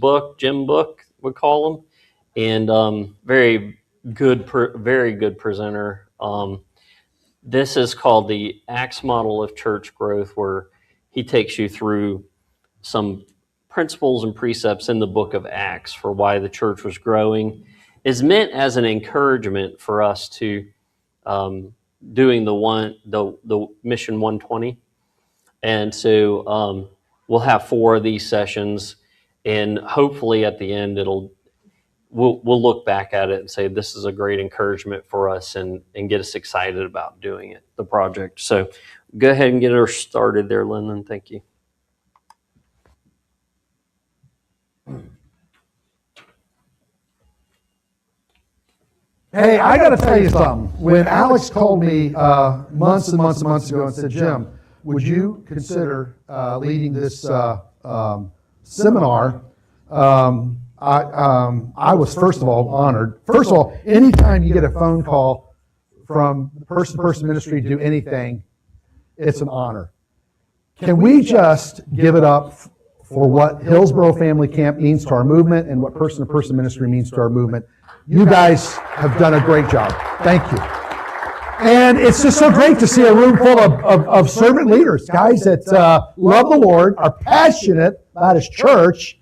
book, Jim Book, we call him, and very good presenter. This is called the Acts Model of Church Growth, where he takes you through some principles and precepts in the book of Acts for why the church was growing. Is meant as an encouragement for us to doing the Mission 120. And so we'll have 4 of these sessions, and hopefully at the end we'll look back at it and say this is a great encouragement for us and get us excited about doing it, the project. So go ahead and get her started there, Lyndon. Thank you. Hey, I got to tell you something. When Alex called me months and months and months ago and said, Jim, would you consider leading this seminar? I was, first of all, honored. First of all, anytime you get a phone call from person-to-person ministry to do anything, it's an honor. Can we just give it up for what Hillsborough Family Camp means to our movement and what person-to-person ministry means to our movement? You guys have done a great job. Thank you. And it's just so great to see a room full of servant leaders, guys that love the Lord, are passionate about His church,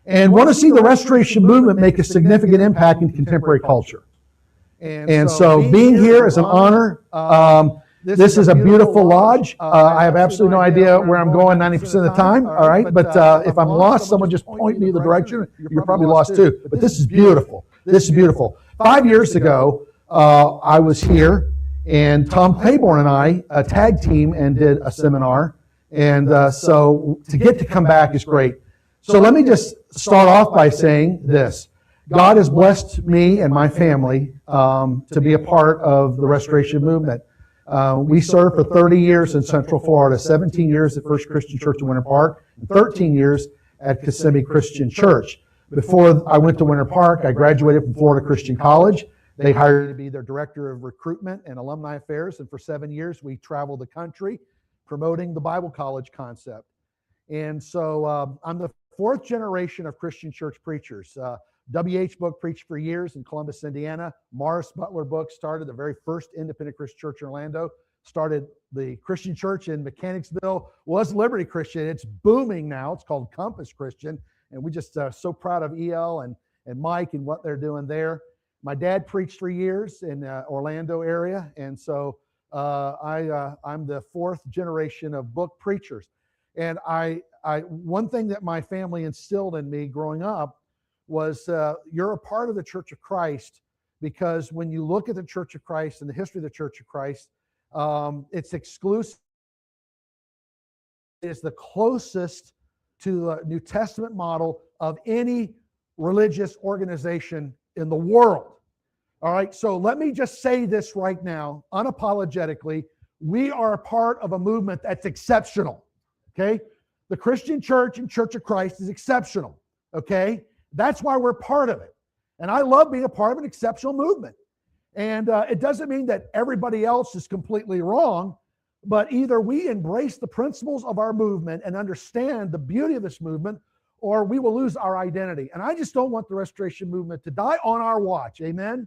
and want to see the restoration movement make a significant impact in contemporary culture. And so being here is an honor. This is a beautiful lodge. I have absolutely no idea where I'm going 90% of the time, all right? But if I'm lost, someone just point me the direction. You're probably lost too. But this is beautiful. This is beautiful. 5 years ago, I was here, and Tom Claiborne and I tag team and did a seminar. And so to get to come back is great. So let me just start off by saying this. God has blessed me and my family to be a part of the restoration movement. We served for 30 years in Central Florida, 17 years at First Christian Church in Winter Park, and 13 years at Kissimmee Christian Church. Before I went to Winter Park, I graduated from Florida Christian College. They hired me to be their director of recruitment and alumni affairs, and for 7 years we traveled the country promoting the Bible college concept. And so I'm the 4th generation of Christian church preachers. W.H. Book preached for years in Columbus, Indiana. Morris Butler Book started the very first independent Christian church in Orlando, started the Christian church in Mechanicsville, was Liberty Christian. It's booming now. It's called Compass Christian. And we just so proud of EL and Mike and what they're doing there. My dad preached for years in Orlando area. And so I'm the 4th generation of book preachers. And one thing that my family instilled in me growing up was you're a part of the Church of Christ, because when you look at the Church of Christ and the history of the Church of Christ, it's exclusive. It's the closest to the New Testament model of any religious organization in the world. All right, so let me just say this right now, unapologetically. We are a part of a movement that's exceptional, okay? The Christian church and Church of Christ is exceptional, okay? That's why we're part of it. And I love being a part of an exceptional movement. And it doesn't mean that everybody else is completely wrong, but either we embrace the principles of our movement and understand the beauty of this movement, or we will lose our identity. And I just don't want the restoration movement to die on our watch, amen?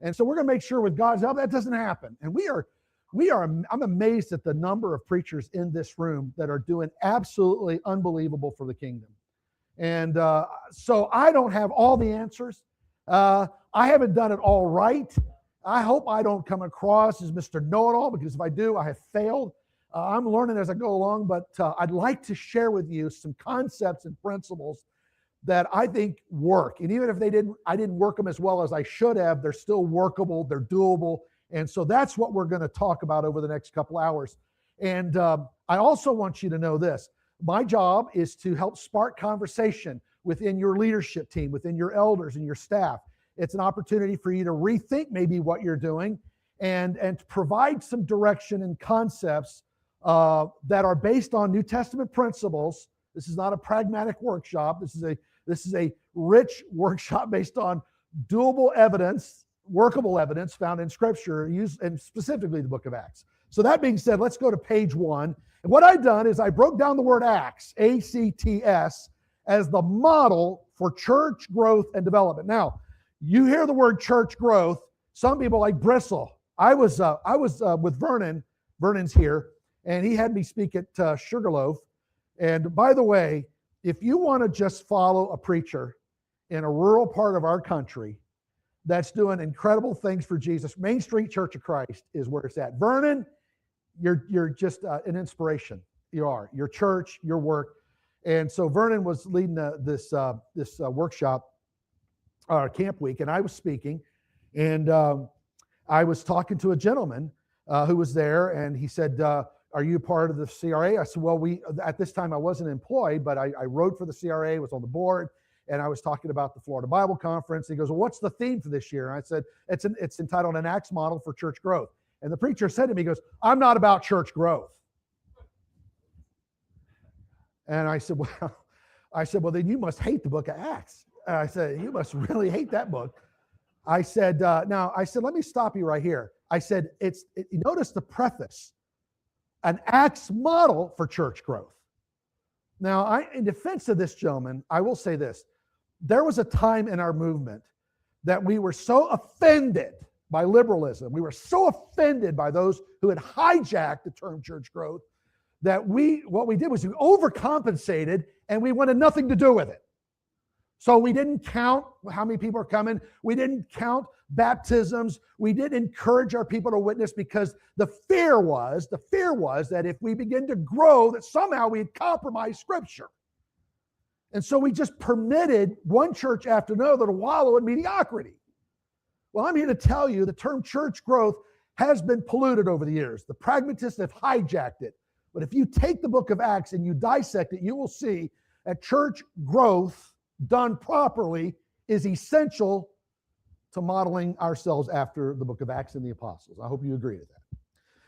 And so we're going to make sure with God's help that doesn't happen. And I'm amazed at the number of preachers in this room that are doing absolutely unbelievable for the kingdom. And so I don't have all the answers. I haven't done it all right. I hope I don't come across as Mr. Know-it-all, because if I do, I have failed. I'm learning as I go along, but I'd like to share with you some concepts and principles that I think work. And even if I didn't work them as well as I should have, they're still workable, they're doable. And so that's what we're going to talk about over the next couple hours. And I also want you to know this. My job is to help spark conversation within your leadership team, within your elders and your staff. It's an opportunity for you to rethink maybe what you're doing and to provide some direction and concepts that are based on New Testament principles. This is not a pragmatic workshop. This is a rich workshop based on doable evidence, workable evidence found in Scripture, and specifically the book of Acts. So that being said, let's go to page 1. And what I've done is I broke down the word Acts, A-C-T-S, as the model for church growth and development. Now, you hear the word church growth, some people like bristle. I was with Vernon. Vernon's here, and he had me speak at Sugarloaf. And by the way, if you want to just follow a preacher in a rural part of our country that's doing incredible things for Jesus, Main Street Church of Christ is where it's at. Vernon, you're just an inspiration. You are. Your church, your work. And so Vernon was leading this workshop, camp week, and I was speaking, and I was talking to a gentleman who was there, and he said, are you part of the CRA? I said, well, at this time I wasn't employed, but I wrote for the CRA, was on the board, and I was talking about the Florida Bible Conference. He goes, well, what's the theme for this year? And I said, it's entitled An Acts Model for Church Growth. And the preacher said to me, he goes, I'm not about church growth. And I said, well, then you must hate the book of Acts. And I said, you must really hate that book. I said, let me stop you right here. I said, notice the preface, an Acts model for church growth. Now, in defense of this gentleman, I will say this. There was a time in our movement that we were so offended by liberalism. We were so offended by those who had hijacked the term church growth that what we did was we overcompensated and we wanted nothing to do with it. So we didn't count how many people are coming. We didn't count baptisms. We didn't encourage our people to witness because the fear was that if we begin to grow, that somehow we'd compromise Scripture. And so we just permitted one church after another to wallow in mediocrity. Well, I'm here to tell you the term church growth has been polluted over the years. The pragmatists have hijacked it. But if you take the book of Acts and you dissect it, you will see that church growth done properly is essential to modeling ourselves after the book of Acts and the apostles. I hope you agree with that.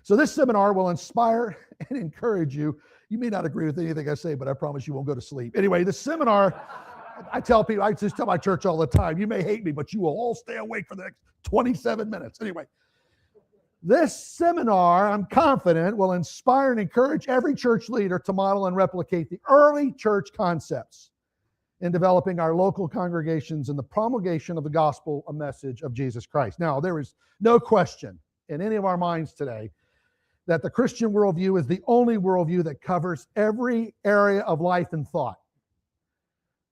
So this seminar will inspire and encourage you. You may not agree with anything I say, but I promise you won't go to sleep. Anyway, the seminar, I just tell my church all the time, you may hate me, but you will all stay awake for the next 27 minutes. Anyway, this seminar, I'm confident, will inspire and encourage every church leader to model and replicate the early church concepts in developing our local congregations and the promulgation of the gospel, a message of Jesus Christ. Now, there is no question in any of our minds today that the Christian worldview is the only worldview that covers every area of life and thought.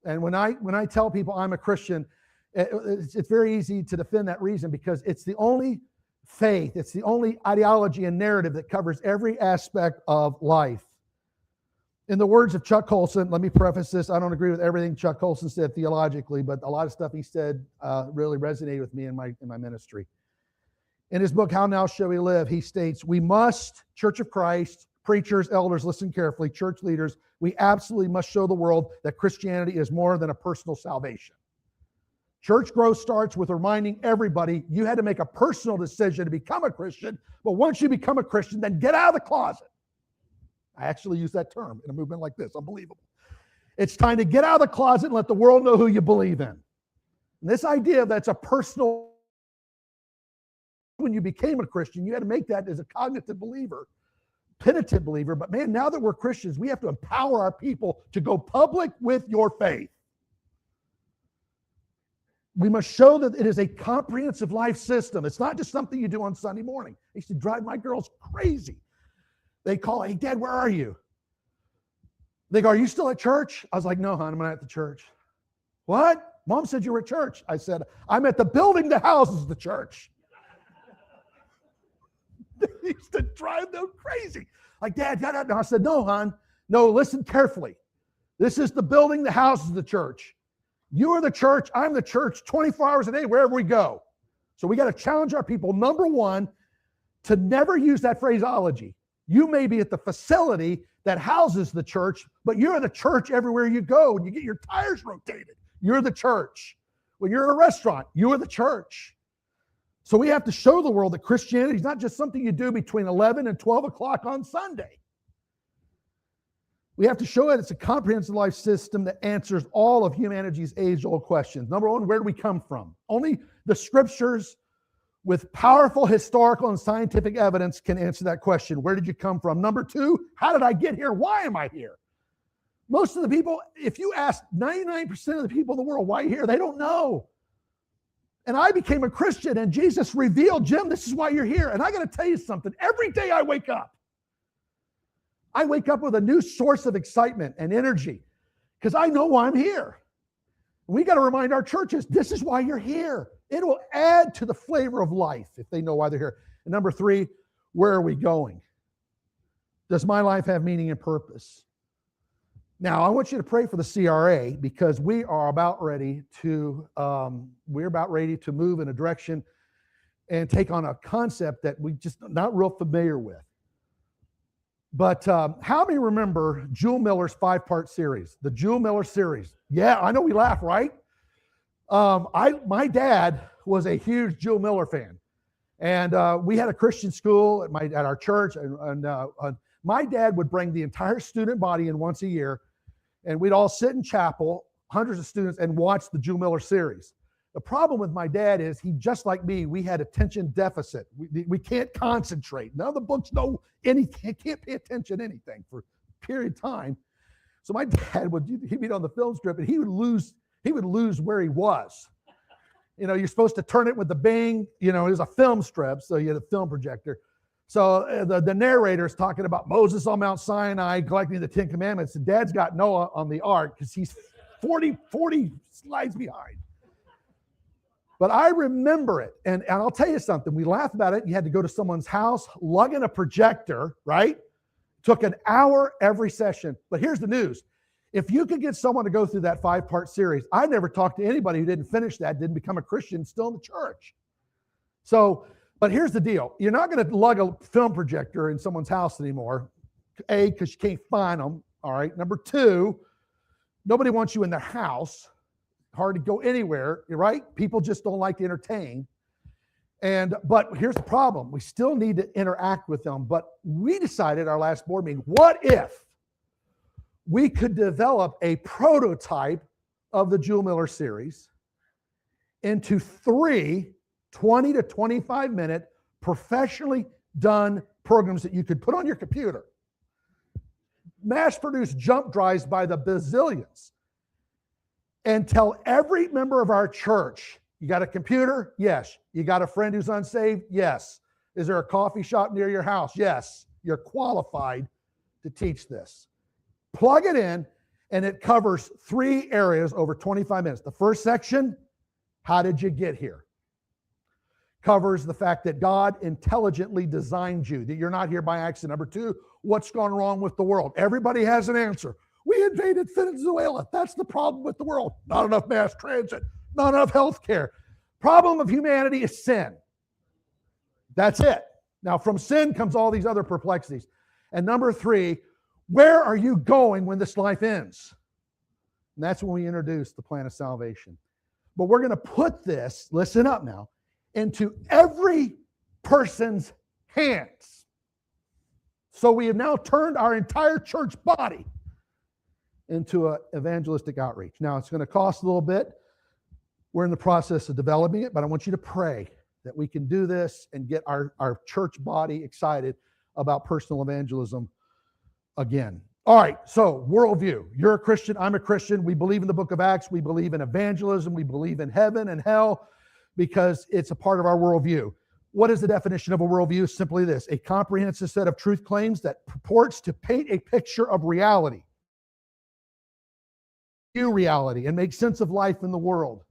And when I tell people I'm a Christian, it's very easy to defend that reason because it's the only faith, it's the only ideology and narrative that covers every aspect of life. In the words of Chuck Colson, let me preface this, I don't agree with everything Chuck Colson said theologically, but a lot of stuff he said really resonated with me in my ministry. In his book, How Now Shall We Live, he states, we must, Church of Christ, preachers, elders, listen carefully, church leaders, we absolutely must show the world that Christianity is more than a personal salvation. Church growth starts with reminding everybody you had to make a personal decision to become a Christian, but once you become a Christian, then get out of the closet. I actually use that term in a movement like this. Unbelievable. It's time to get out of the closet and let the world know who you believe in. And this idea that's a personal, when you became a Christian, you had to make that as a cognitive believer, penitent believer. But man, now that we're Christians, we have to empower our people to go public with your faith. We must show that it is a comprehensive life system. It's not just something you do on Sunday morning. I used to drive my girls crazy. They call, hey, Dad, where are you? They go, are you still at church? I was like, no, hon, I'm not at the church. What? Mom said you were at church. I said, I'm at the building that houses the church. They used to drive them crazy. Like, Dad, I said, no, hon. No, listen carefully. This is the building that houses the church. You are the church. I'm the church 24 hours a day, wherever we go. So we got to challenge our people, number one, to never use that phraseology. You may be at the facility that houses the church, but you're the church everywhere you go. When you get your tires rotated, you're the church. When you're at a restaurant, you're the church. So we have to show the world that Christianity is not just something you do between 11 and 12 o'clock on Sunday. We have to show it it's a comprehensive life system that answers all of humanity's age-old questions. Number one, where do we come from? Only the scriptures with powerful historical and scientific evidence can answer that question. Where did you come from? Number two, how did I get here? Why am I here? Most of the people, if you ask 99% of the people in the world why you're here, they don't know. And I became a Christian, and Jesus revealed, Jim, this is why you're here. And I got to tell you something. Every day I wake up with a new source of excitement and energy because I know why I'm here. We got to remind our churches, this is why you're here. It will add to the flavor of life if they know why they're here. And number 3, where are we going? Does my life have meaning and purpose? Now, I want you to pray for the CRA because we are about ready to move in a direction and take on a concept that we just not real familiar with. But how many remember Jewel Miller's 5-part series, the Jewel Miller series? Yeah, I know we laugh, right? My dad was a huge Jewel Miller fan, and we had a Christian school at our church, and my dad would bring the entire student body in once a year, and we'd all sit in chapel, hundreds of students, and watch the Jewel Miller series. The problem with my dad is he, just like me, we had attention deficit. We can't concentrate. None of the books know anything, can't pay attention to anything for a period of time. So my dad he'd be on the film strip and he would lose where he was. You know, you're supposed to turn it with the bing, you know, it was a film strip, so you had a film projector. So the narrator's talking about Moses on Mount Sinai collecting the 10 Commandments, and Dad's got Noah on the ark because he's 40 slides behind. But I remember it, and I'll tell you something. We laugh about it. You had to go to someone's house, lug in a projector, right? Took an hour every session. But here's the news. If you could get someone to go through that 5-part series, I never talked to anybody who didn't finish that, didn't become a Christian, still in the church. So, but here's the deal. You're not going to lug a film projector in someone's house anymore. A, because you can't find them, all right? Number 2, nobody wants you in their house. Hard to go anywhere, right? People just don't like to entertain. But here's the problem. We still need to interact with them. But we decided our last board meeting, what if we could develop a prototype of the Jewel Miller series into 3 20 to 25 minute professionally done programs that you could put on your computer. Mass-produced jump drives by the bazillions. And tell every member of our church, you got a computer? Yes. You got a friend who's unsaved? Yes. Is there a coffee shop near your house? Yes. You're qualified to teach this. Plug it in, and it covers 3 areas over 25 minutes. The first section, how did you get here? Covers the fact that God intelligently designed you, that you're not here by accident. Number 2, what's gone wrong with the world? Everybody has an answer. We invaded Venezuela. That's the problem with the world. Not enough mass transit, not enough health care. Problem of humanity is sin. That's it. Now, from sin comes all these other perplexities. And number 3, where are you going when this life ends? And that's when we introduce the plan of salvation. But we're going to put this, listen up now, into every person's hands. So we have now turned our entire church body into an evangelistic outreach. Now, it's going to cost a little bit. We're in the process of developing it, but I want you to pray that we can do this and get our church body excited about personal evangelism again. All right, so worldview. You're a Christian, I'm a Christian. We believe in the book of Acts. We believe in evangelism. We believe in heaven and hell because it's a part of our worldview. What is the definition of a worldview? Simply this: a comprehensive set of truth claims that purports to paint a picture of reality. Reality and make sense of life in the world.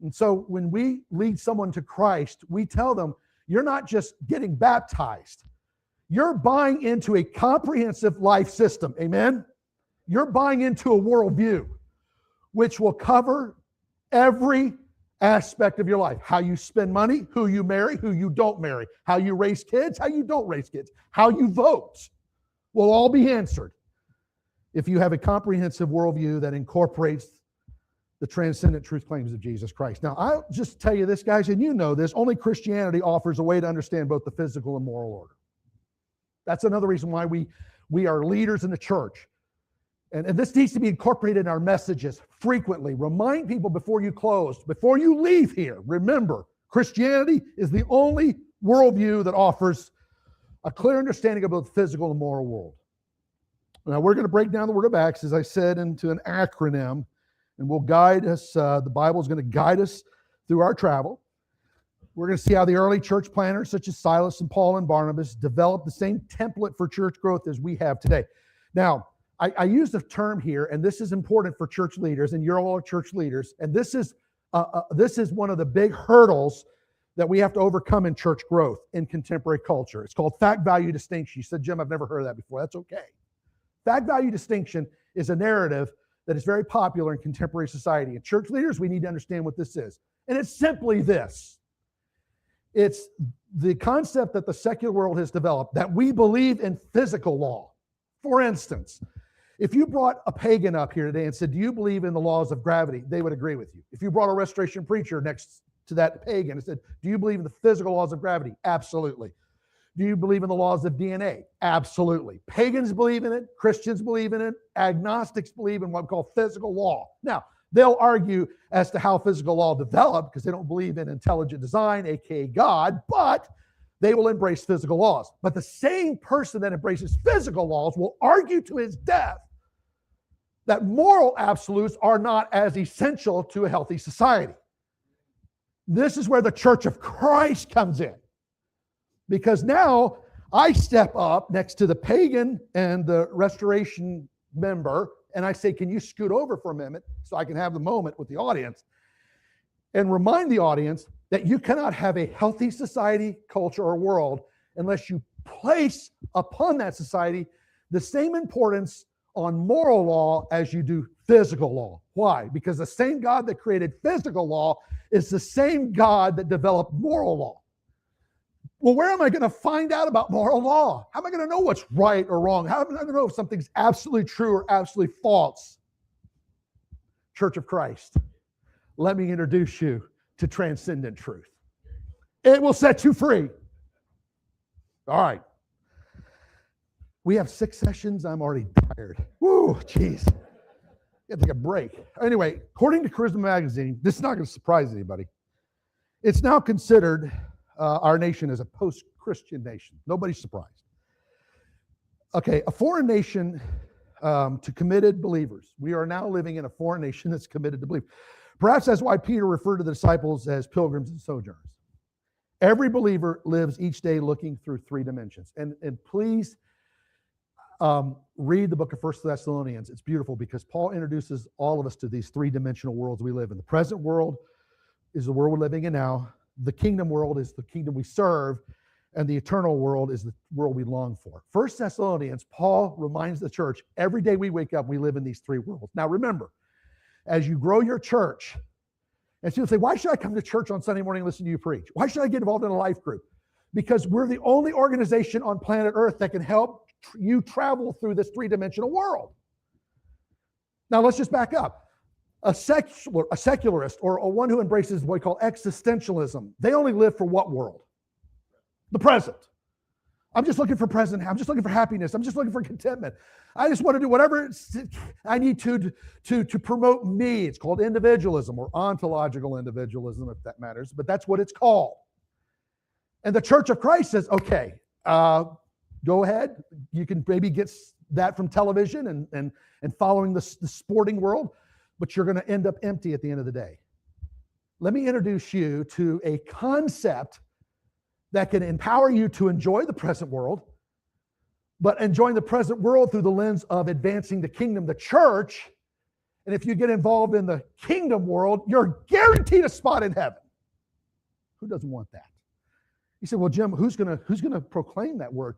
And so when we lead someone to Christ, we tell them, you're not just getting baptized. You're buying into a comprehensive life system. Amen? You're buying into a worldview, which will cover every aspect of your life. How you spend money, who you marry, who you don't marry, how you raise kids, how you don't raise kids, how you vote will all be answered if you have a comprehensive worldview that incorporates the transcendent truth claims of Jesus Christ. Now, I'll just tell you this, guys, and you know this, only Christianity offers a way to understand both the physical and moral order. That's another reason why we are leaders in the church. And this needs to be incorporated in our messages frequently. Remind people before you close, before you leave here, remember, Christianity is the only worldview that offers a clear understanding of both the physical and moral world. Now, we're going to break down the Word of Acts, as I said, into an acronym, and will guide us. The Bible is going to guide us through our travel. We're going to see how the early church planners, such as Silas and Paul and Barnabas, developed the same template for church growth as we have today. Now, I use the term here, and this is important for church leaders, and you're all church leaders, and this is one of the big hurdles that we have to overcome in church growth in contemporary culture. It's called fact-value distinction. You said, Jim, I've never heard of that before. That's okay. Fact-value distinction is a narrative that is very popular in contemporary society. And church leaders, we need to understand what this is. And it's simply this. It's the concept that the secular world has developed, that we believe in physical law. For instance, if you brought a pagan up here today and said, do you believe in the laws of gravity? They would agree with you. If you brought a restoration preacher next to that pagan and said, do you believe in the physical laws of gravity? Absolutely. Do you believe in the laws of DNA? Absolutely. Pagans believe in it. Christians believe in it. Agnostics believe in what we call physical law. Now, they'll argue as to how physical law developed because they don't believe in intelligent design, aka God, but they will embrace physical laws. But the same person that embraces physical laws will argue to his death that moral absolutes are not as essential to a healthy society. This is where the Church of Christ comes in. Because now I step up next to the pagan and the restoration member, and I say, can you scoot over for a minute so I can have the moment with the audience and remind the audience that you cannot have a healthy society, culture, or world unless you place upon that society the same importance on moral law as you do physical law. Why? Because the same God that created physical law is the same God that developed moral law. Well, where am I going to find out about moral law? How am I going to know what's right or wrong? How am I going to know if something's absolutely true or absolutely false? Church of Christ, let me introduce you to transcendent truth. It will set you free. All right. We have 6 sessions. I'm already tired. Woo, jeez. Got to take a break. Anyway, according to Charisma Magazine, this is not going to surprise anybody. It's now considered our nation as a post-Christian nation. Nobody's surprised. Okay, a foreign nation to committed believers. We are now living in a foreign nation that's committed to believe. Perhaps that's why Peter referred to the disciples as pilgrims and sojourners. Every believer lives each day looking through 3 dimensions. And please read the book of 1 Thessalonians. It's beautiful because Paul introduces all of us to these 3-dimensional worlds we live in. The present world is the world we're living in now. The kingdom world is the kingdom we serve. And the eternal world is the world we long for. 1 Thessalonians, Paul reminds the church, every day we wake up, we live in these 3 worlds. Now remember, as you grow your church, and people say, why should I come to church on Sunday morning and listen to you preach? Why should I get involved in a life group? Because we're the only organization on planet Earth that can help you travel through this 3-dimensional world. Now let's just back up. A secularist or one who embraces what we call existentialism, they only live for what world? The present. I'm just looking for present. I'm just looking for happiness. I'm just looking for contentment. I just want to do whatever I need to promote me. It's called individualism or ontological individualism, if that matters, but that's what it's called. And the Church of Christ says, okay, go ahead. You can maybe get that from television and following the sporting world, but you're going to end up empty at the end of the day. Let me introduce you to a concept that can empower you to enjoy the present world, but enjoying the present world through the lens of advancing the kingdom, the church. And if you get involved in the kingdom world, you're guaranteed a spot in heaven. Who doesn't want that? You say, well, Jim, who's going to proclaim that word?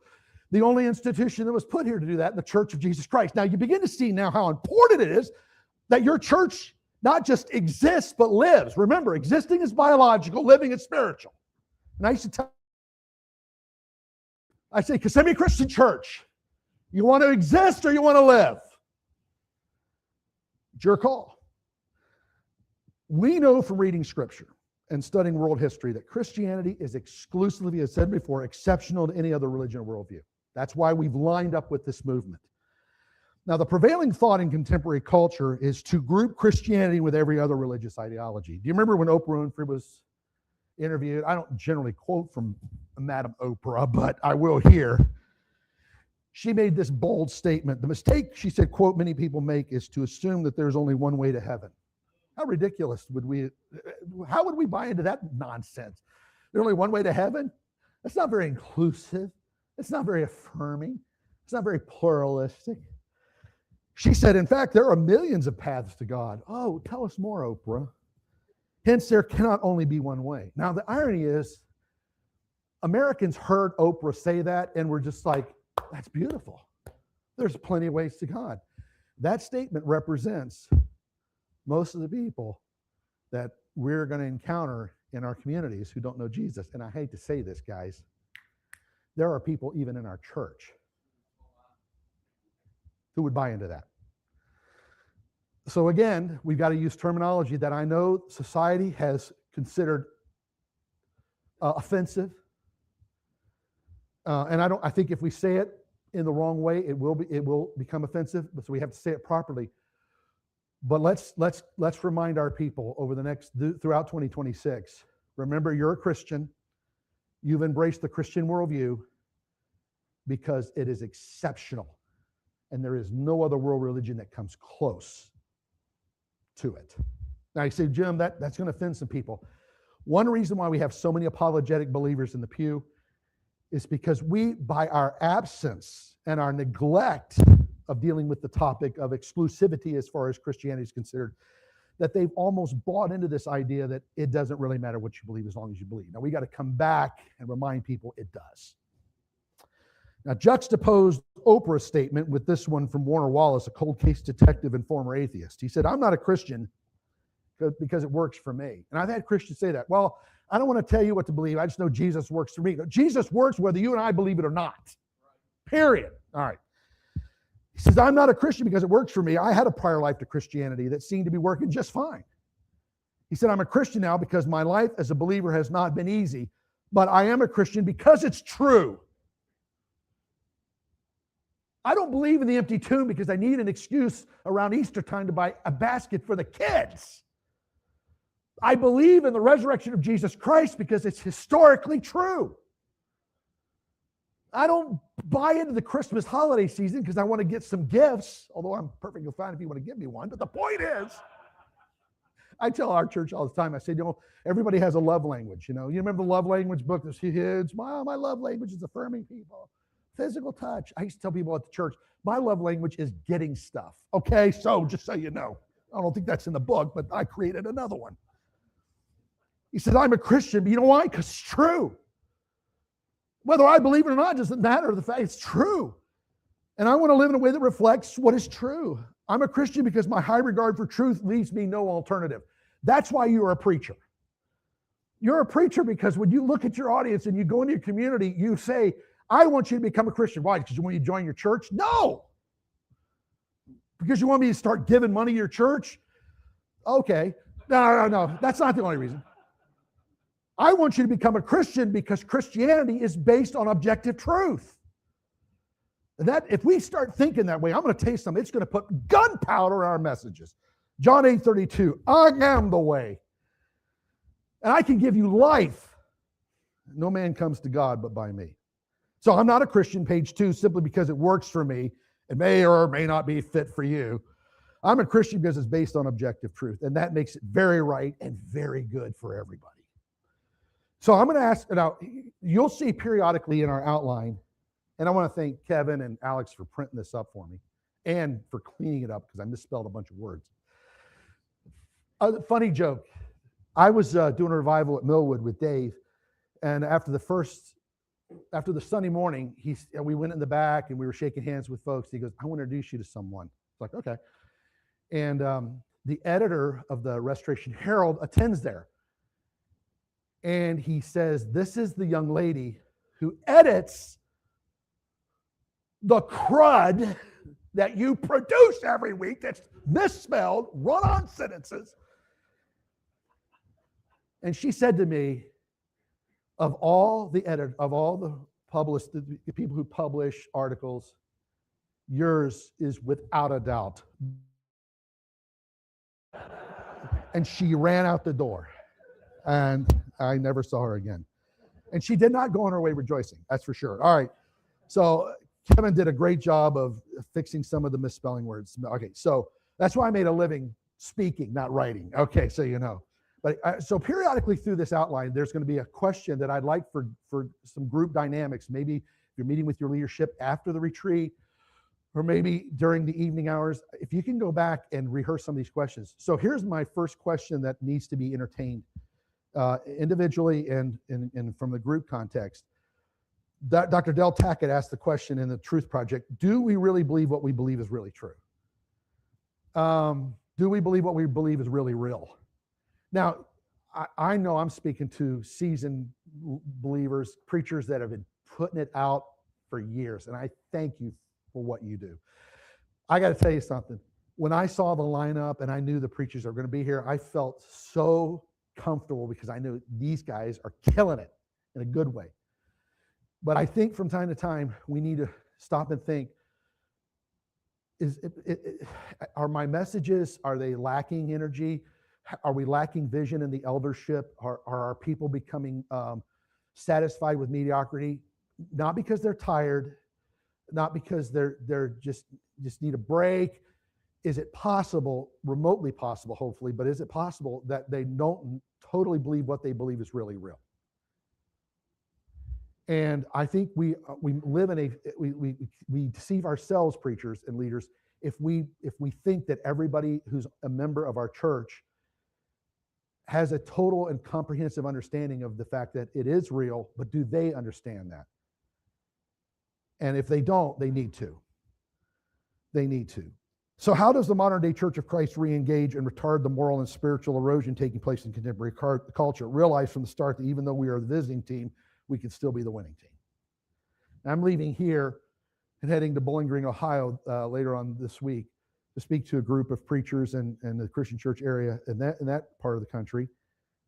The only institution that was put here to do that, the Church of Jesus Christ. Now you begin to see now how important it is that your church not just exists, but lives. Remember, existing is biological, living is spiritual. And I used to say, Kissimmee Christian Church, you want to exist or you want to live? It's your call. We know from reading Scripture and studying world history that Christianity is exclusively, as I said before, exceptional to any other religion or worldview. That's why we've lined up with this movement. Now, the prevailing thought in contemporary culture is to group Christianity with every other religious ideology. Do you remember when Oprah Winfrey was interviewed? I don't generally quote from Madam Oprah, but I will here. She made this bold statement. The mistake, she said, quote, many people make is to assume that there's only one way to heaven. How ridiculous how would we buy into that nonsense? There's only one way to heaven? That's not very inclusive. It's not very affirming. It's not very pluralistic. She said, in fact, there are millions of paths to God. Oh, tell us more, Oprah. Hence, there cannot only be one way. Now, the irony is, Americans heard Oprah say that and were just like, that's beautiful. There's plenty of ways to God. That statement represents most of the people that we're going to encounter in our communities who don't know Jesus. And I hate to say this, guys. There are people even in our church who would buy into that. So again, we've got to use terminology that I know society has considered offensive. And I think if we say it in the wrong way, it will become offensive. So we have to say it properly. But let's remind our people over throughout 2026. Remember, you're a Christian. You've embraced the Christian worldview because it is exceptional, and there is no other world religion that comes close to it. Now you say, Jim, that's going to offend some people. One reason why we have so many apologetic believers in the pew is because we, by our absence and our neglect of dealing with the topic of exclusivity as far as Christianity is considered, that they've almost bought into this idea that it doesn't really matter what you believe as long as you believe. Now we got to come back and remind people it does. Now juxtapose Oprah's statement with this one from Warner Wallace, a cold case detective and former atheist. He said, I'm not a Christian because it works for me. And I've had Christians say that. Well, I don't want to tell you what to believe. I just know Jesus works for me. No, Jesus works whether you and I believe it or not. Period. All right. He says, I'm not a Christian because it works for me. I had a prior life to Christianity that seemed to be working just fine. He said, I'm a Christian now because my life as a believer has not been easy, but I am a Christian because it's true. I don't believe in the empty tomb because I need an excuse around Easter time to buy a basket for the kids. I believe in the resurrection of Jesus Christ because it's historically true. I don't buy into the Christmas holiday season because I want to get some gifts, although I'm perfectly fine if you want to give me one. But the point is, I tell our church all the time, I say, everybody has a love language. You remember the love language book? There's kids, my love language is affirming people. Physical touch. I used to tell people at the church, my love language is getting stuff. Okay, so just so you know, I don't think that's in the book, but I created another one. He said, I'm a Christian, but you know why? Because it's true. Whether I believe it or not doesn't matter. The fact it's true. And I want to live in a way that reflects what is true. I'm a Christian because my high regard for truth leaves me no alternative. That's why you're a preacher. You're a preacher because when you look at your audience and you go into your community, you say, I want you to become a Christian. Why? Because you want me to join your church? No. Because you want me to start giving money to your church? Okay. No. That's not the only reason. I want you to become a Christian because Christianity is based on objective truth. That if we start thinking that way, I'm going to tell you something. It's going to put gunpowder in our messages. John 8:32, I am the way. And I can give you life. No man comes to God but by me. So I'm not a Christian, page 2, simply because it works for me. It may or may not be fit for you. I'm a Christian because it's based on objective truth. And that makes it very right and very good for everybody. So I'm going to ask, now, you'll see periodically in our outline, and I want to thank Kevin and Alex for printing this up for me and for cleaning it up because I misspelled a bunch of words. A funny joke. I was doing a revival at Millwood with Dave, and after the Sunday morning, we went in the back and we were shaking hands with folks. He goes, I want to introduce you to someone. It's like, okay. And the editor of the Restoration Herald attends there. And he says, this is the young lady who edits the crud that you produce every week that's misspelled, run-on sentences. And she said to me, of all the people who publish articles, yours is without a doubt. And she ran out the door. And I never saw her again. And she did not go on her way rejoicing, that's for sure. All right. So Kevin did a great job of fixing some of the misspelling words. Okay, so that's why I made a living speaking, not writing. Okay, so you know. But so periodically through this outline, there's going to be a question that I'd like for some group dynamics. Maybe if you're meeting with your leadership after the retreat, or maybe during the evening hours, if you can go back and rehearse some of these questions. So here's my first question that needs to be entertained individually and from the group context. Dr. Del Tackett asked the question in the Truth Project, do we really believe what we believe is really true? Do we believe what we believe is really real? Now, I know I'm speaking to seasoned believers, preachers that have been putting it out for years, and I thank you for what you do. I got to tell you something. When I saw the lineup and I knew the preachers are going to be here, I felt so comfortable because I knew these guys are killing it in a good way. But I think from time to time, we need to stop and think, are my messages, are they lacking energy? Are we lacking vision in the eldership? Are our people becoming satisfied with mediocrity? Not because they're tired, not because they're just need a break. Is it possible, remotely possible, hopefully, but is it possible that they don't totally believe what they believe is really real? And I think we live in we deceive ourselves, preachers and leaders, if we think that everybody who's a member of our church has a total and comprehensive understanding of the fact that it is real, but do they understand that? And if they don't, they need to. They need to. So how does the modern day Church of Christ re-engage and retard the moral and spiritual erosion taking place in contemporary culture? Realize from the start that even though we are the visiting team, we can still be the winning team. Now, I'm leaving here and heading to Bowling Green, Ohio later on this week to speak to a group of preachers in the Christian church area in that part of the country.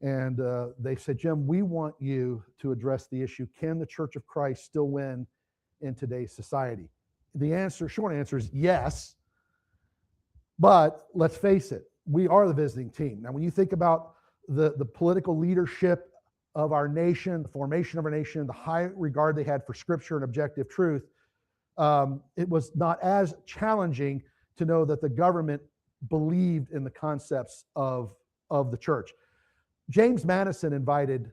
And they said, Jim, we want you to address the issue, can the Church of Christ still win in today's society? The short answer is yes. But let's face it, we are the visiting team. Now, when you think about the political leadership of our nation, the formation of our nation, the high regard they had for Scripture and objective truth, it was not as challenging to know that the government believed in the concepts of the church. James Madison invited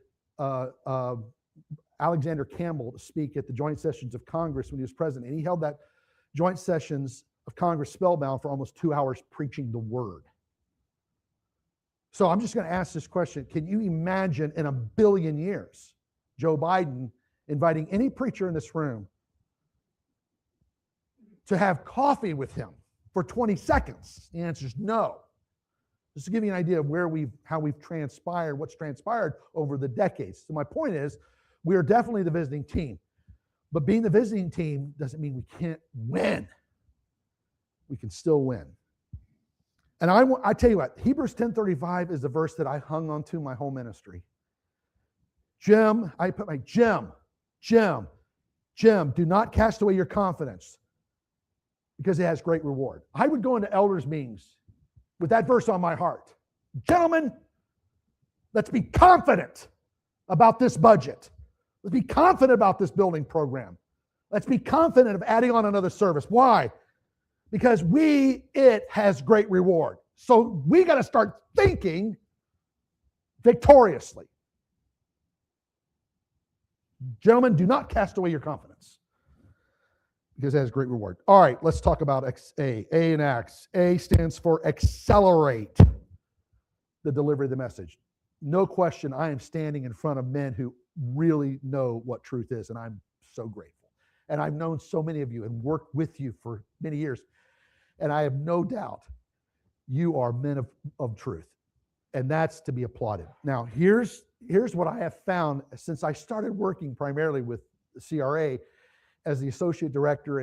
Alexander Campbell to speak at the joint sessions of Congress when he was president, and he held that joint sessions of Congress spellbound for almost 2 hours preaching the word. So I'm just going to ask this question. Can you imagine in a billion years Joe Biden inviting any preacher in this room to have coffee with him for 20 seconds? The answer is no. Just to give you an idea of how we've transpired, what's transpired over the decades. So my point is, we are definitely the visiting team. But being the visiting team doesn't mean we can't win. We can still win. And I tell you what, Hebrews 10:35 is the verse that I hung on to my whole ministry. Jim, do not cast away your confidence because it has great reward. I would go into elders' meetings with that verse on my heart. Gentlemen, let's be confident about this budget. Let's be confident about this building program. Let's be confident of adding on another service. Why? Because it has great reward. So we got to start thinking victoriously. Gentlemen, do not cast away your confidence because it has great reward. All right, let's talk about A in Acts. A stands for accelerate the delivery of the message. No question, I am standing in front of men who really know what truth is, and I'm so grateful. And I've known so many of you and worked with you for many years, and I have no doubt you are men of truth, and that's to be applauded. Now, here's what I have found since I started working primarily with the CRA as the associate director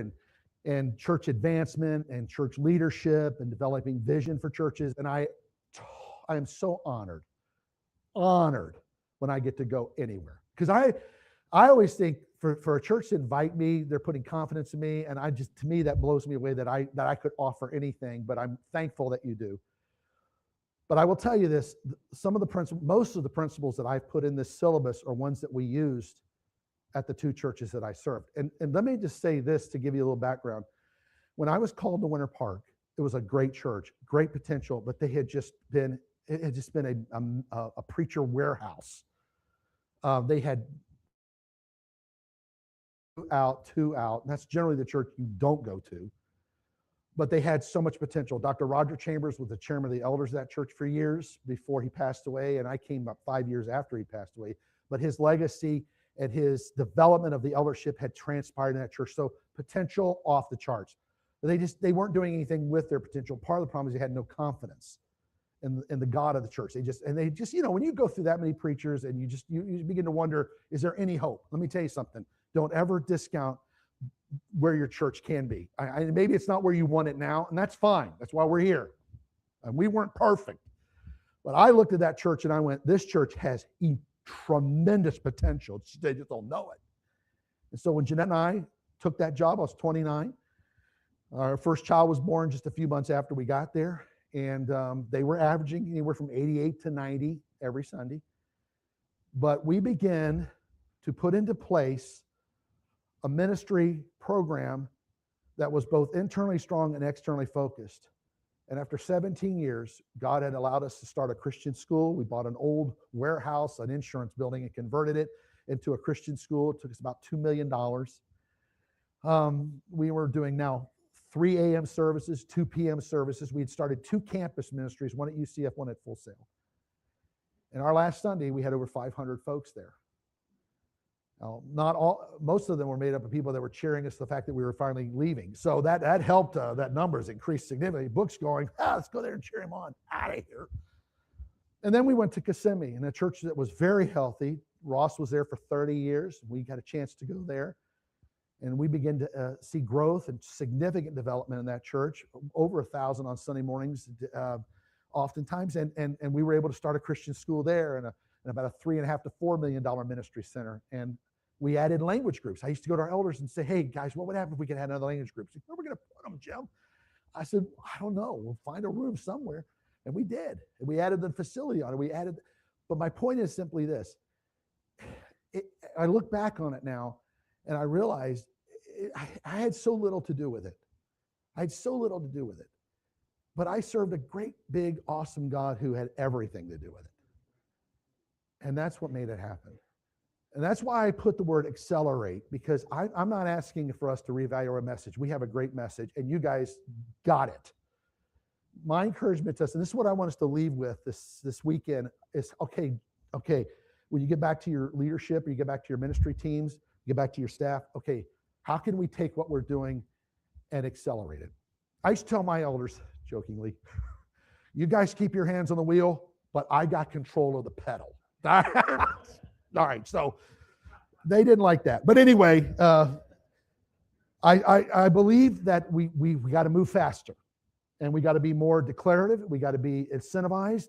and church advancement and church leadership and developing vision for churches. And I am so honored when I get to go anywhere. Because I always think for a church to invite me, they're putting confidence in me. And to me, that blows me away that I could offer anything, but I'm thankful that you do. But I will tell you this, most of the principles that I've put in this syllabus are ones that we used at the two churches that I served. And let me just say this to give you a little background. When I was called to Winter Park, it was a great church, great potential, but it had just been a preacher warehouse. They had two out. And that's generally the church you don't go to. But they had so much potential. Dr. Roger Chambers was the chairman of the elders of that church for years before he passed away, and I came up 5 years after he passed away. But his legacy and his development of the eldership had transpired in that church. So potential off the charts. They weren't doing anything with their potential. Part of the problem is they had no confidence in the God of the church. They just, when you go through that many preachers and you begin to wonder, is there any hope? Let me tell you something. Don't ever discount where your church can be. Maybe it's not where you want it now, and that's fine. That's why we're here. And we weren't perfect. But I looked at that church and I went, this church has tremendous potential. They just don't know it. And so when Jeanette and I took that job, I was 29. Our first child was born just a few months after we got there. And they were averaging anywhere from 88 to 90 every Sunday. But we began to put into place a ministry program that was both internally strong and externally focused. And after 17 years, God had allowed us to start a Christian school. We bought an old warehouse, an insurance building, and converted it into a Christian school. It took us about $2 million. We were doing now 3 a.m. services, 2 p.m. services. We had started 2 campus ministries, one at UCF, one at Full Sail. And our last Sunday, we had over 500 folks there. Now, most of them were made up of people that were cheering us the fact that we were finally leaving. So that helped, that numbers increased significantly. Books going, let's go there and cheer him on, out of here. And then we went to Kissimmee, in a church that was very healthy. Ross was there for 30 years. We got a chance to go there. And we began to see growth and significant development in that church, over 1,000 on Sunday mornings, oftentimes. And we were able to start a Christian school there and about a $3.5 to $4 million ministry center. And we added language groups. I used to go to our elders and say, hey, guys, what would happen if we could add another language group? Where are we going to put them, Jim? I said, I don't know. We'll find a room somewhere. And we did. And we added the facility on it. But my point is simply this. I look back on it now, and I realized I had so little to do with it. But I served a great, big, awesome God who had everything to do with it. And that's what made it happen. And that's why I put the word accelerate, because I'm not asking for us to reevaluate our message. We have a great message, and you guys got it. My encouragement to us, and this is what I want us to leave with this weekend, is okay, when you get back to your leadership, or you get back to your ministry teams, you get back to your staff, okay, how can we take what we're doing and accelerate it? I used to tell my elders, jokingly, you guys keep your hands on the wheel, but I got control of the pedal. All right, so they didn't like that. But anyway, I believe that we got to move faster, and we got to be more declarative. We got to be incentivized.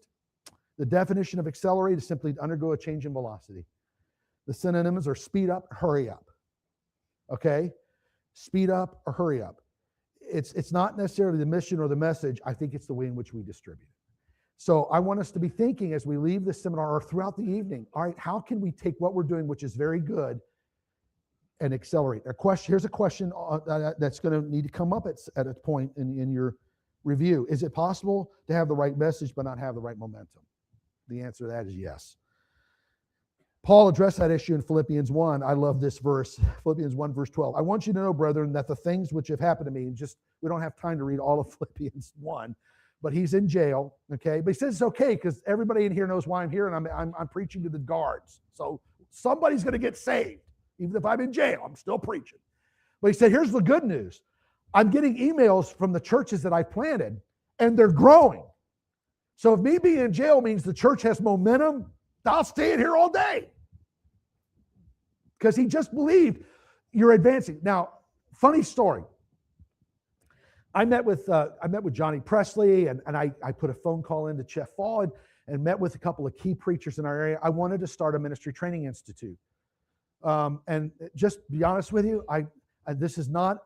The definition of accelerate is simply to undergo a change in velocity. The synonyms are speed up, hurry up. Okay? Speed up or hurry up. It's not necessarily the mission or the message. I think it's the way in which we distribute it. So I want us to be thinking as we leave this seminar or throughout the evening, all right, how can we take what we're doing, which is very good, and accelerate? Here's a question that's going to need to come up at a point in your review. Is it possible to have the right message but not have the right momentum? The answer to that is yes. Paul addressed that issue in Philippians 1. I love this verse, Philippians 1, verse 12. I want you to know, brethren, that the things which have happened to me, we don't have time to read all of Philippians 1, but he's in jail, okay? But he says it's okay because everybody in here knows why I'm here, and I'm preaching to the guards. So somebody's going to get saved. Even if I'm in jail, I'm still preaching. But he said, here's the good news. I'm getting emails from the churches that I planted, and they're growing. So if me being in jail means the church has momentum, I'll stay in here all day. Because he just believed you're advancing. Now, funny story. I met with Johnny Presley, and I put a phone call into Jeff Fall and met with a couple of key preachers in our area. I wanted to start a ministry training institute. And just to be honest with you, this is not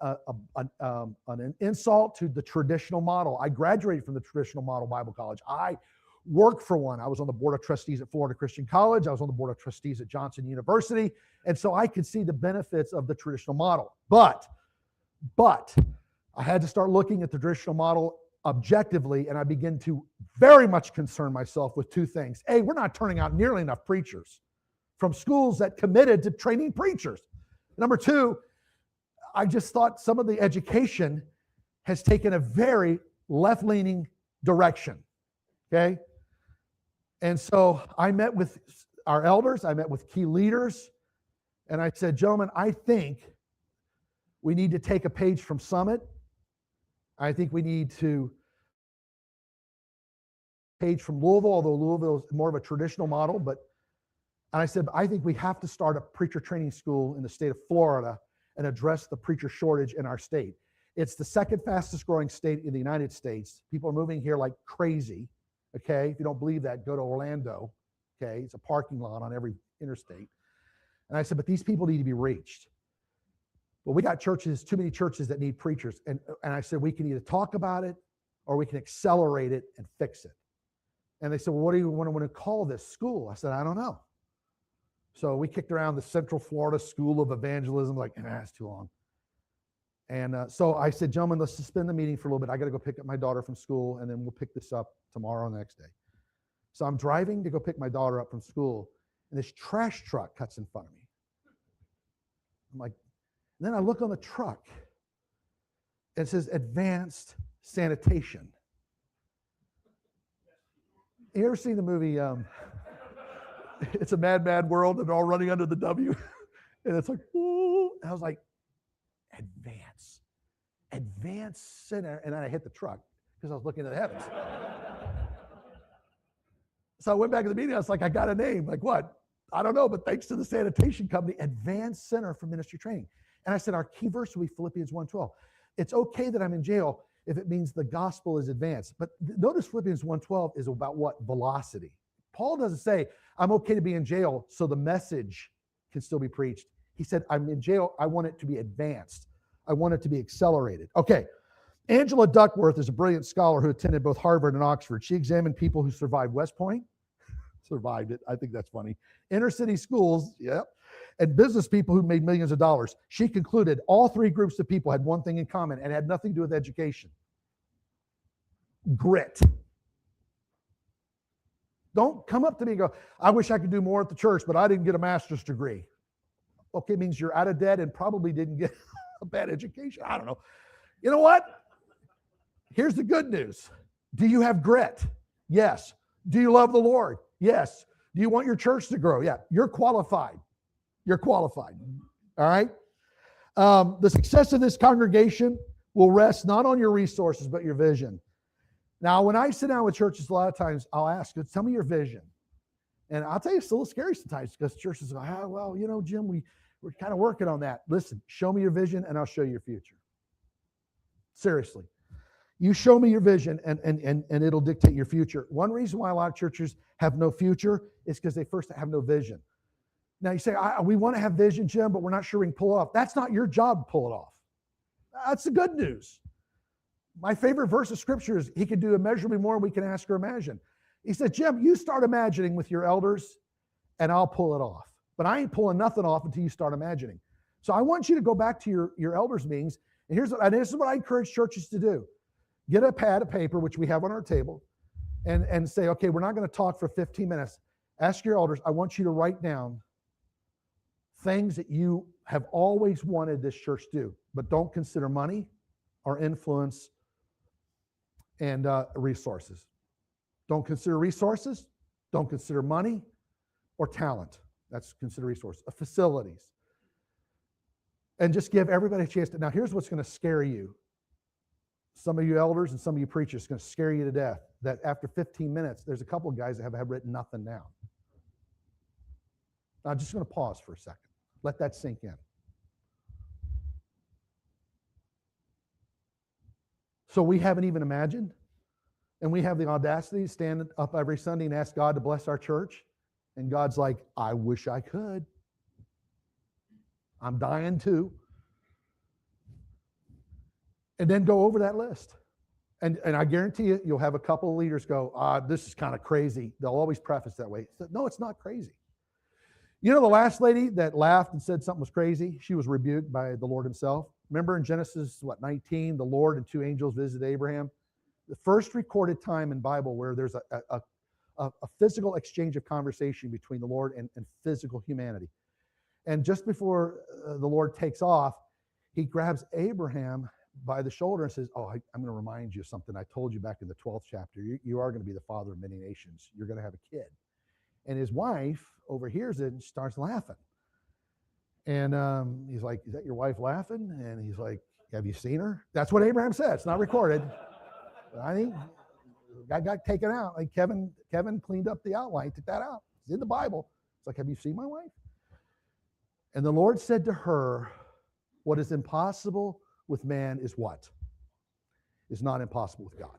an insult to the traditional model. I graduated from the traditional model Bible college. I work for one. I was on the board of trustees at Florida Christian College. I was on the board of trustees at Johnson University. And so I could see the benefits of the traditional model. But I had to start looking at the traditional model objectively, and I began to very much concern myself with two things. A, we're not turning out nearly enough preachers from schools that committed to training preachers. Number two, I just thought some of the education has taken a very left-leaning direction, okay? And so I met with our elders, I met with key leaders, and I said, gentlemen, I think we need to take a page from Summit. I think we need to page from Louisville, although Louisville is more of a traditional model, and I said, I think we have to start a preacher training school in the state of Florida and address the preacher shortage in our state. It's the second fastest growing state in the United States. People are moving here like crazy, okay? If you don't believe that, go to Orlando, okay? It's a parking lot on every interstate. And I said, but these people need to be reached. Well, we got churches, too many churches that need preachers. And I said, we can either talk about it or we can accelerate it and fix it. And they said, well, what do you want to call this school? I said, I don't know. So we kicked around the Central Florida School of Evangelism, like, it's too long. And so I said, gentlemen, let's suspend the meeting for a little bit. I got to go pick up my daughter from school, and then we'll pick this up tomorrow or the next day. So I'm driving to go pick my daughter up from school, and this trash truck cuts in front of me. I'm like, and then I look on the truck, and it says advanced sanitation. You ever seen the movie, It's a Mad, Mad World, and they're all running under the W? And it's like, ooh. And I was like, advanced center. And then I hit the truck because I was looking at the heavens. So I went back to the meeting. I was like, I got a name. Like, what? I don't know, but thanks to the sanitation company, Advanced Center for Ministry Training. And I said, our key verse will be Philippians 1:12. It's okay that I'm in jail if it means the gospel is advanced. But notice Philippians 1:12 is about what? Velocity. Paul doesn't say, I'm okay to be in jail so the message can still be preached. He said, I'm in jail. I want it to be advanced. I want it to be accelerated. Okay. Angela Duckworth is a brilliant scholar who attended both Harvard and Oxford. She examined people who survived West Point, survived it. I think that's funny. Inner city schools, yep. And business people who made millions of dollars. She concluded all three groups of people had one thing in common and had nothing to do with education. Grit. Don't come up to me and go, I wish I could do more at the church, but I didn't get a master's degree. Okay, it means you're out of debt and probably didn't get a bad education. I don't know. You know what? Here's the good news. Do you have grit? Yes. Do you love the Lord? Yes. Do you want your church to grow? Yeah. You're qualified. You're qualified. All right? The success of this congregation will rest not on your resources, but your vision. Now, when I sit down with churches, a lot of times I'll ask, tell me your vision. And I'll tell you, it's a little scary sometimes because churches go, well, Jim, we're kind of working on that. Listen, show me your vision and I'll show you your future. Seriously. You show me your vision and it'll dictate your future. One reason why a lot of churches have no future is because they first have no vision. Now you say, we want to have vision, Jim, but we're not sure we can pull it off. That's not your job to pull it off. That's the good news. My favorite verse of scripture is he can do immeasurably more than we can ask or imagine. He said, Jim, you start imagining with your elders and I'll pull it off. But I ain't pulling nothing off until you start imagining. So I want you to go back to your elders meetings. And this is what I encourage churches to do. Get a pad of paper, which we have on our table, and say, okay, we're not going to talk for 15 minutes. Ask your elders, I want you to write down things that you have always wanted this church to do, but don't consider money or influence and resources. Don't consider resources. Don't consider money or talent. That's consider resources. Facilities. And just give everybody a chance to. Now, here's what's going to scare you. Some of you elders and some of you preachers, it's going to scare you to death that after 15 minutes, there's a couple of guys that have written nothing down. Now, I'm just going to pause for a second. Let that sink in. So we haven't even imagined, and we have the audacity to stand up every Sunday and ask God to bless our church, and God's like, I wish I could. I'm dying too. And then go over that list And I guarantee you, you'll have a couple of leaders go, this is kind of crazy. They'll always preface that way. So, no, it's not crazy. You know, the last lady that laughed and said something was crazy, she was rebuked by the Lord himself. Remember in Genesis, 19, the Lord and 2 angels visited Abraham? The first recorded time in Bible where there's a physical exchange of conversation between the Lord and physical humanity. And just before the Lord takes off, he grabs Abraham by the shoulder and says, I'm going to remind you of something I told you back in the 12th chapter. You are going to be the father of many nations. You're going to have a kid. And his wife overhears it and starts laughing. And he's like, is that your wife laughing? And he's like, have you seen her? That's what Abraham said. It's not recorded. I think I got taken out. Like Kevin cleaned up the outline, took that out. It's in the Bible. It's like, have you seen my wife? And the Lord said to her, what is impossible with man is what? Is not impossible with God.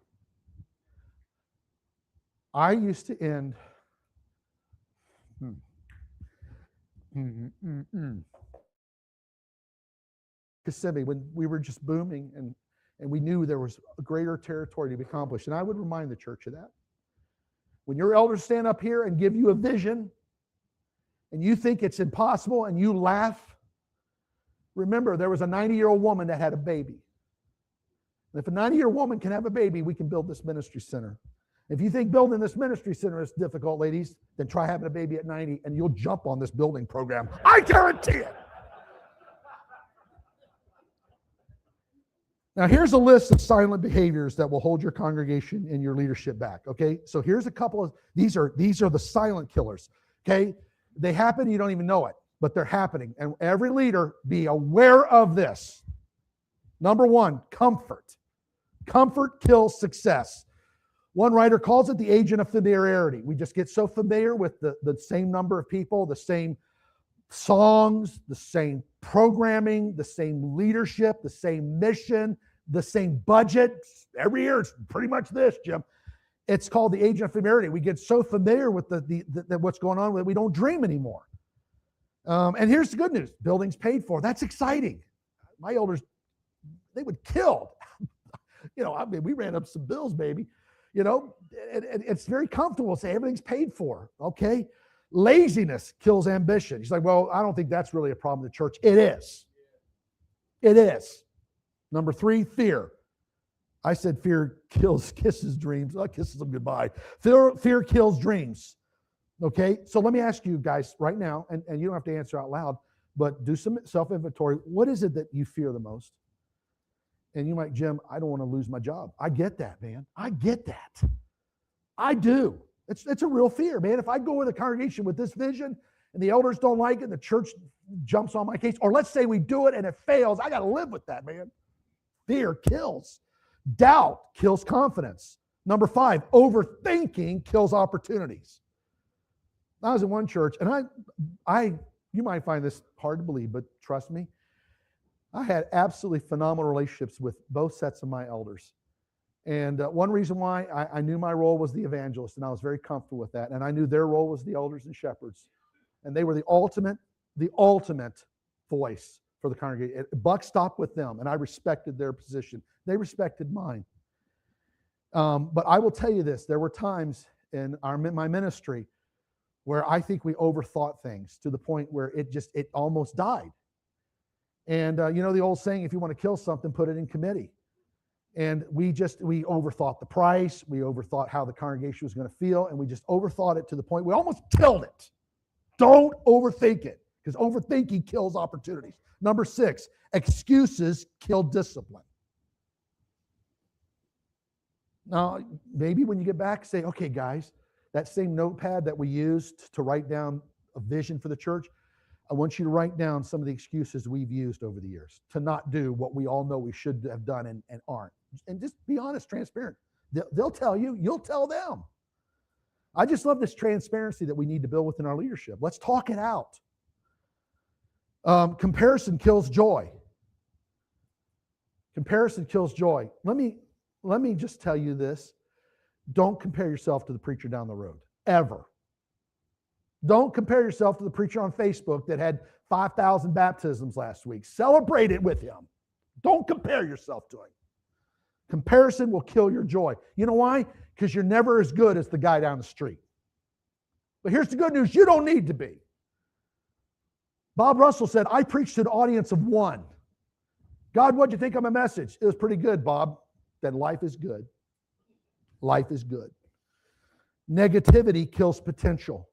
I used to end Kissimmee when we were just booming and we knew there was a greater territory to be accomplished. And I would remind the church of that. When your elders stand up here and give you a vision and you think it's impossible and you laugh, remember there was a 90-year-old woman that had a baby. And if a 90-year-old woman can have a baby, we can build this ministry center. If you think building this ministry center is difficult, ladies, then try having a baby at 90 and you'll jump on this building program. I guarantee it. Now, here's a list of silent behaviors that will hold your congregation and your leadership back, okay? So here's a couple of, these are the silent killers, okay? They happen, you don't even know it, but they're happening. And every leader, be aware of this. Number one, comfort. Comfort kills success. One writer calls it the agent of familiarity. We just get so familiar with the same number of people, the same songs, the same programming, the same leadership, the same mission, the same budget. Every year it's pretty much this, Jim. It's called the agent of familiarity. We get so familiar with the what's going on that we don't dream anymore. And here's the good news. Building's paid for. That's exciting. My elders, they would kill. I mean, we ran up some bills, baby. It's very comfortable to say everything's paid for, okay? Laziness kills ambition. He's like, well, I don't think that's really a problem in the church. It is. It is. Number 3, fear. I said fear kisses dreams. Oh, kisses them goodbye. Fear kills dreams. Okay? So let me ask you guys right now, and you don't have to answer out loud, but do some self-inventory. What is it that you fear the most? And you might, Jim, I don't want to lose my job. I get that, man. I get that. I do. It's a real fear, man. If I go in a congregation with this vision and the elders don't like it and the church jumps on my case, or let's say we do it and it fails, I got to live with that, man. Fear kills. Doubt kills confidence. Number 5, overthinking kills opportunities. I was in one church, and you might find this hard to believe, but trust me, I had absolutely phenomenal relationships with both sets of my elders. And one reason why I knew my role was the evangelist, and I was very comfortable with that. And I knew their role was the elders and shepherds. And they were the ultimate voice for the congregation. Buck stopped with them, and I respected their position. They respected mine. But I will tell you this, there were times in my ministry where I think we overthought things to the point where it almost died. And the old saying, if you want to kill something, put it in committee. And we overthought the price, we overthought how the congregation was going to feel, and we just overthought it to the point we almost killed it. Don't overthink it, because overthinking kills opportunities. Number 6, excuses kill discipline. Now, maybe when you get back, say, okay, guys, that same notepad that we used to write down a vision for the church, I want you to write down some of the excuses we've used over the years to not do what we all know we should have done and aren't. And just be honest, transparent. They'll tell you, you'll tell them. I just love this transparency that we need to build within our leadership. Let's talk it out. Comparison kills joy. Comparison kills joy. Let me just tell you this. Don't compare yourself to the preacher down the road, ever. Don't compare yourself to the preacher on Facebook that had 5,000 baptisms last week. Celebrate it with him. Don't compare yourself to him. Comparison will kill your joy. You know why? Because you're never as good as the guy down the street. But here's the good news. You don't need to be. Bob Russell said, I preached to an audience of one. God, what'd you think of my message? It was pretty good, Bob. Then life is good. Life is good. Negativity kills potential.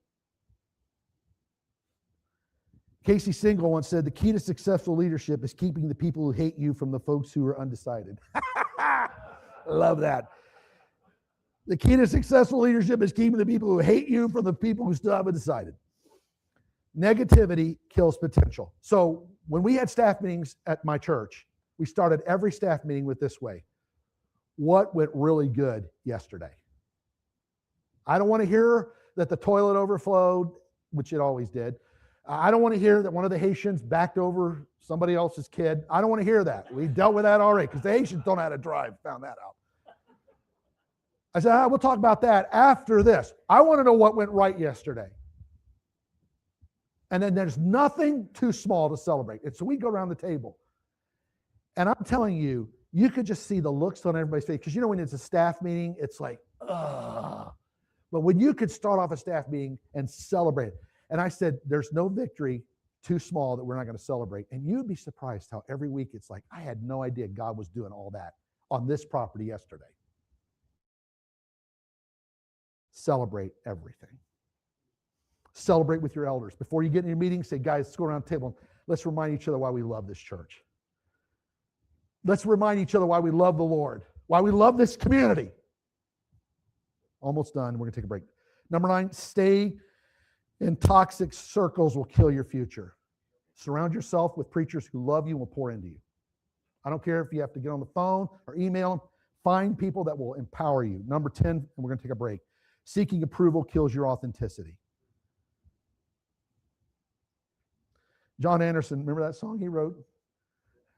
Casey Single once said, the key to successful leadership is keeping the people who hate you from the folks who are undecided. Love that. The key to successful leadership is keeping the people who hate you from the people who still haven't decided. Negativity kills potential. So when we had staff meetings at my church, we started every staff meeting with this way. What went really good yesterday? I don't want to hear that the toilet overflowed, which it always did. I don't want to hear that one of the Haitians backed over somebody else's kid. I don't want to hear that. We dealt with that already because the Haitians don't know how to drive. Found that out. I said, we'll talk about that after this. I want to know what went right yesterday. And then there's nothing too small to celebrate. And so we go around the table. And I'm telling you, you could just see the looks on everybody's face. Because you know when it's a staff meeting, it's like, ugh. But when you could start off a staff meeting and celebrate it. And I said, there's no victory too small that we're not going to celebrate. And you'd be surprised how every week it's like, I had no idea God was doing all that on this property yesterday. Celebrate everything. Celebrate with your elders. Before you get in your meeting, say, guys, let's go around the table and let's remind each other why we love this church. Let's remind each other why we love the Lord, why we love this community. Almost done. We're going to take a break. Number 9, stay in toxic circles will kill your future. Surround yourself with preachers who love you and will pour into you. I don't care if you have to get on the phone or email them. Find people that will empower you. Number 10, and we're going to take a break. Seeking approval kills your authenticity. John Anderson, remember that song he wrote?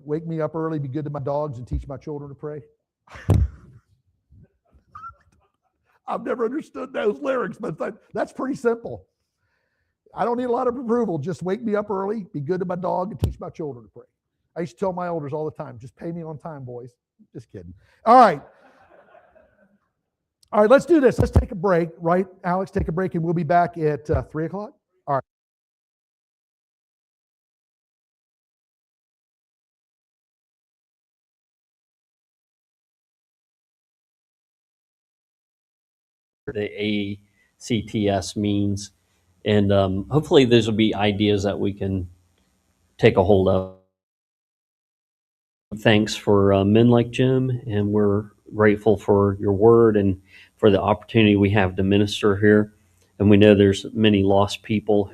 Wake me up early, be good to my dogs, and teach my children to pray. I've never understood those lyrics, but that's pretty simple. I don't need a lot of approval. Just wake me up early, be good to my dog, and teach my children to pray. I used to tell my elders all the time, just pay me on time, boys. Just kidding. All right. All right, let's do this. Let's take a break, right? Alex, take a break, and we'll be back at 3 o'clock. All right. The A.C.T.S means, and hopefully those will be ideas that we can take a hold of. Thanks for men like Jim, and we're grateful for your word and for the opportunity we have to minister here. And we know there's many lost people who